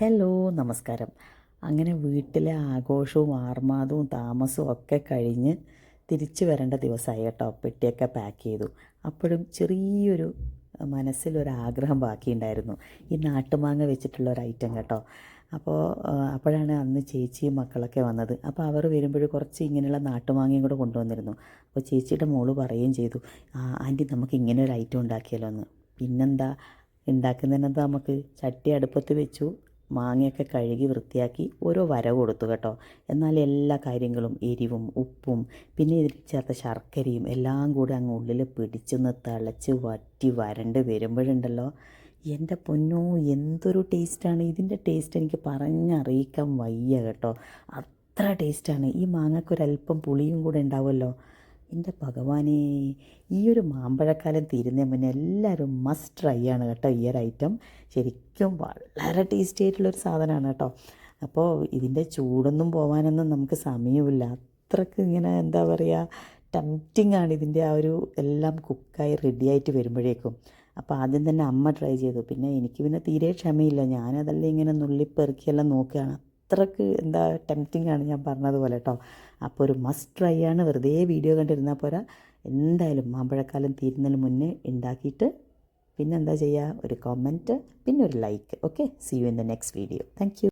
Hello നമസ്കാരം. അങ്ങനെ വീട്ടിലെ ആഘോഷവും ആർമാദവും താമസവും ഒക്കെ കഴിഞ്ഞ് തിരിച്ചു വരേണ്ട ദിവസമായി കേട്ടോ. പെട്ടിയൊക്കെ പാക്ക് ചെയ്തു. അപ്പോഴും ചെറിയൊരു മനസ്സിലൊരാഗ്രഹം ബാക്കിയുണ്ടായിരുന്നു. ഈ നാട്ടുമാങ്ങ വെച്ചിട്ടുള്ള ഒരു ഐറ്റം കേട്ടോ. അപ്പോഴാണ് അന്ന് ചേച്ചിയും മക്കളൊക്കെ വന്നത്. അപ്പോൾ അവർ വരുമ്പോൾ കുറച്ച് ഇങ്ങനെയുള്ള നാട്ടുമാങ്ങയും കൂടെ കൊണ്ടുവന്നിരുന്നു. അപ്പോൾ ചേച്ചിയുടെ മോള് പറയുകയും ചെയ്തു, ആൻറ്റി നമുക്ക് ഇങ്ങനെ ഒരു ഐറ്റം ഉണ്ടാക്കിയാലോ എന്ന്. പിന്നെന്താ ഉണ്ടാക്കുന്നതിനെന്താ, നമുക്ക് ചട്ടി അടുപ്പത്ത് വെച്ചു, മാങ്ങയൊക്കെ കഴുകി വൃത്തിയാക്കി ഓരോ വരവ് കൊടുത്തു കേട്ടോ. എന്നാൽ എല്ലാ കാര്യങ്ങളും എരിവും ഉപ്പും പിന്നെ ഇതിൽ ചേർത്ത ശർക്കരയും എല്ലാം കൂടി അങ്ങ് ഉള്ളിൽ പിടിച്ചൊന്ന് തിളച്ച് വറ്റി വരണ്ട് വരുമ്പോഴുണ്ടല്ലോ, എൻ്റെ പൊന്നോ എന്തൊരു ടേസ്റ്റാണ്. ഇതിൻ്റെ ടേസ്റ്റ് എനിക്ക് പറഞ്ഞറിയിക്കാൻ വയ്യ കേട്ടോ. അത്ര ടേസ്റ്റാണ്. ഈ മാങ്ങക്കൊരല്പം പുളിയും കൂടെ ഉണ്ടാവുമല്ലോ. എൻ്റെ ഭഗവാനേ, ഈ ഒരു മാമ്പഴക്കാലം തീരുന്നതിന് മുന്നേ എല്ലാവരും മസ്റ്റ് ട്രൈ ആണ് കേട്ടോ ഈ ഒരു ഐറ്റം. ശരിക്കും വളരെ ടേസ്റ്റി ആയിട്ടുള്ളൊരു സാധനമാണ് കേട്ടോ. അപ്പോൾ ഇതിൻ്റെ ചൂടൊന്നും പോകാനൊന്നും നമുക്ക് സമയമില്ല. അത്രക്ക് ഇങ്ങനെ എന്താ പറയുക, ടെംപ്റ്റിംഗ് ആണ് ഇതിൻ്റെ ആ ഒരു എല്ലാം കുക്കായി റെഡിയായിട്ട് വരുമ്പോഴേക്കും. അപ്പോൾ ആദ്യം തന്നെ അമ്മ ട്രൈ ചെയ്തു. പിന്നെ എനിക്ക് പിന്നെ തീരെ ക്ഷമയില്ല. ഞാനതെല്ലാം ഇങ്ങനെ നുള്ളിപ്പെറുക്കിയെല്ലാം നോക്കുകയാണ്. അത്രക്ക് എന്താ ടെംപ്റ്റിംഗ് ആണ് ഞാൻ പറഞ്ഞതുപോലെ കേട്ടോ. അപ്പോൾ ഒരു മസ്റ്റ് ട്രൈ ആണ്. വെറുതെ വീഡിയോ കണ്ടിരുന്നാൽ പോരാ, എന്തായാലും മാമ്പഴക്കാലം തീരുന്നതിന് മുന്നേ ഉണ്ടാക്കിയിട്ട് പിന്നെ എന്താ ചെയ്യുക, ഒരു കമൻറ്റ് പിന്നെ ഒരു like. Okay, see you in the next video. Thank U.